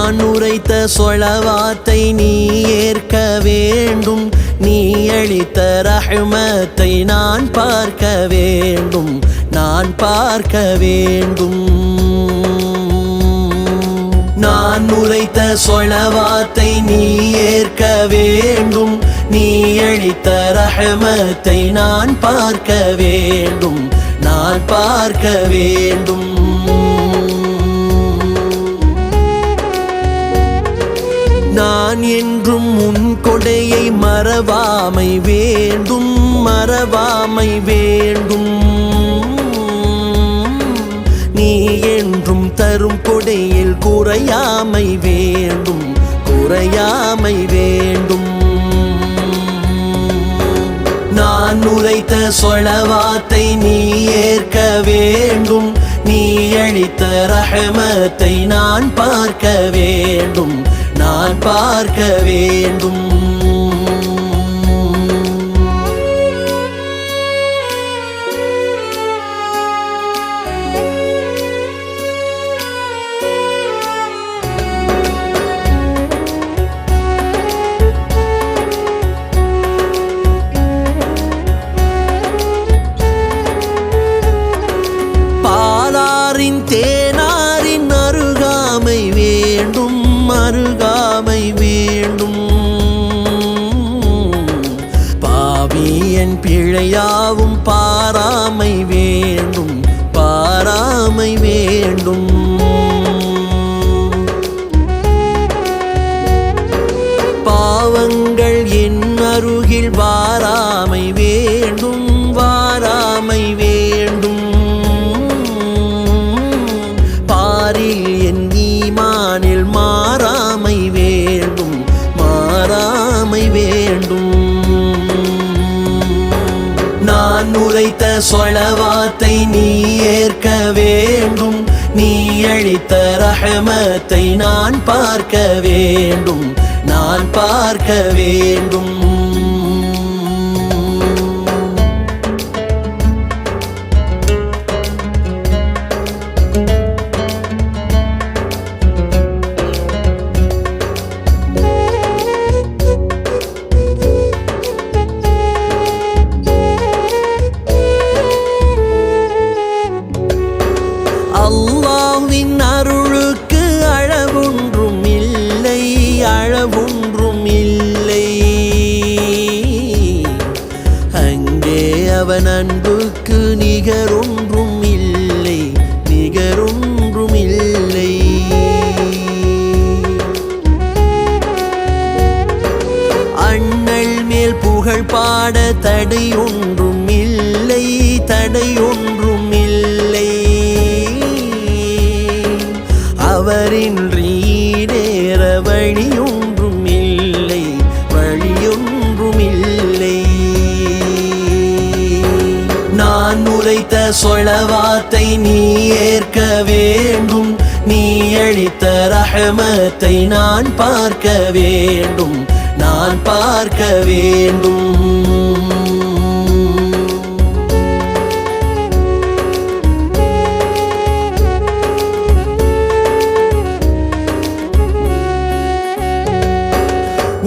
நான் உரைத்த சொலவாத்தை நீ ஏற்க வேண்டும், நீ அளித்த ரஹ்மத்தை நான் பார்க்க வேண்டும், நான் பார்க்க வேண்டும். நான் உரைத்த சொலவாத்தை நீ ஏற்க வேண்டும், நீ அளித்த ரஹ்மத்தை நான் பார்க்க வேண்டும், நான் பார்க்க வேண்டும். நான் என்றும் உன் கொடையை மறவாமை வேண்டும், மறவாமை வேண்டும். நீ என்றும் தரும் கொடையில் குறையாமை வேண்டும், குறையாமை வேண்டும். நான் உரைத்த சொலவாத்தை நீ ஏற்க வேண்டும், நீ அளித்த ரஹ்மத்தை நான் பார்க்க வேண்டும், நான் பார்க்க வேண்டும். பாலாரின் தேனாரின் அருகாமை வேண்டும், அருகாமை வேண்டும். பாவியன் பிழையாவும் பாராமை வேண்டும், பாராமை வேண்டும். பாவங்கள் என் அருகில் வாராமை வேண்டும், வாராமை வேண்டும். பாரில் என் ஈமானில் மாறாமை வேண்டும், மாறாமை வேண்டும். நான் உரைத்த சொலவாத்தை நீ ஏற்க வேண்டும், நீ அளித்த ரஹ்மத்தை நான் பார்க்க வேண்டும், நான் பார்க்க வேண்டும். அல்லாஹ்வின் அருளுக்கு அளவொன்றும் இல்லை, அளவொன்றும் இல்லை. அங்கே அவன் அன்புக்கு நிகரொன்றும் இல்லை, நிகரொன்றும் இல்லை. அண்ணல் மேல் புகழ் பாட தடை ஒன்றும் இல்லை, தடை ஒன்றும் இல்லை. அவரின்றி நேர வழியொன்றும் இல்லை, வழியொன்றும் இல்லை. நான் உரைத்த சொலவாத்தை நீ ஏற்க வேண்டும், நீ அளித்த ரஹ்மத்தை நான் பார்க்க வேண்டும், நான் பார்க்க வேண்டும்.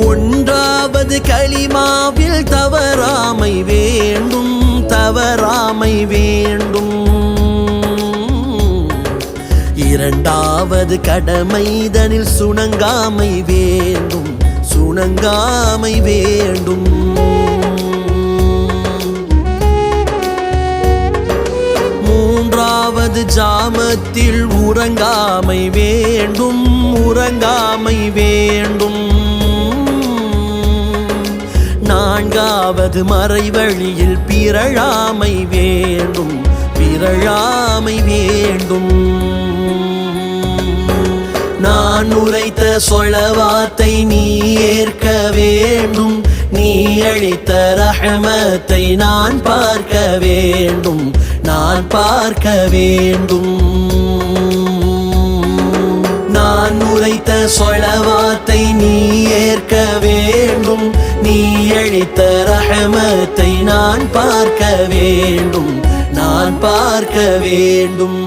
ஒன்றாவது கலிமாவில் தவறாமை வேண்டும், தவறாமை வேண்டும். இரண்டாவது கடமைதனில் சுணங்காமை வேண்டும், சுணங்காமை வேண்டும். மூன்றாவது ஜாமத்தில் உறங்காமை வேண்டும், உறங்காமை வேண்டும். நான்காவது மறைவழியில் பிறழாமை வேண்டும், பிறழாமை வேண்டும். நான் உரைத்த சொலவாத்தை நீ ஏற்க வேண்டும், நீ அளித்த ரஹ்மத்தை நான் பார்க்க வேண்டும், நான் பார்க்க வேண்டும். நான் உரைத்த சொலவாத்தை நீ ஏற்க வேண்டும், நீ அளித்த ரஹ்மத்தை நான் பார்க்க வேண்டும், நான் பார்க்க வேண்டும்.